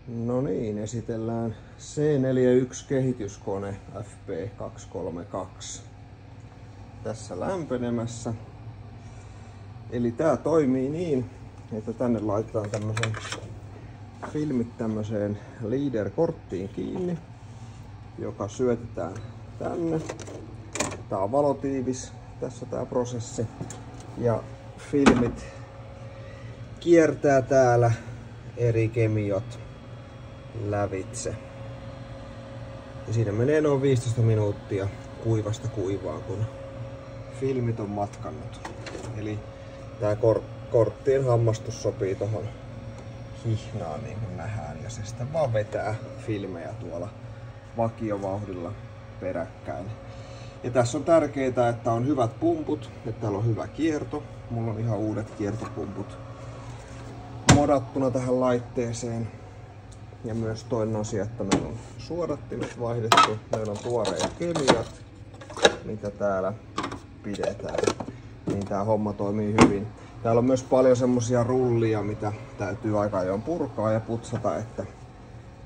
No niin, esitellään C41 kehityskone FP232 tässä lämpenemässä. Eli tää toimii niin, että tänne laitetaan tämmösen filmit tämmöiseen leader-korttiin kiinni, joka syötetään tänne. Tää on valotiivis tässä tää prosessi ja filmit kiertää täällä eri kemiot lävitse. Ja siinä menee noin 15 minuuttia kuivasta kuivaan, kun filmit on matkannut. Eli tää korttien hammastus sopii tohon hihnaan, niin kuin nähdään, ja se sitten vaan vetää filmejä tuolla vakiovauhdilla peräkkäin. Ja tässä on tärkeää, että on hyvät pumput, että täällä on hyvä kierto. Mulla on ihan uudet kiertopumput modattuna tähän laitteeseen. Ja myös toinen asia, että meillä on suodattimet vaihdettu. Meillä on tuoreet kemiat, mitä täällä pidetään. Niin tää homma toimii hyvin. Täällä on myös paljon semmosia rullia, mitä täytyy aika ajoin purkaa ja putsata, että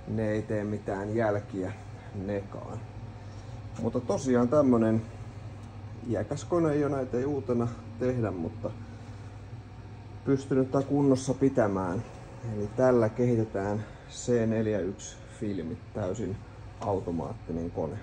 ne ei tee mitään jälkiä nekaan. Mutta tosiaan tämmönen iäkäs kone, jo näitä ei uutena tehdä, mutta pystynyt tää kunnossa pitämään. Eli tällä kehitetään C41 filmit, täysin automaattinen kone.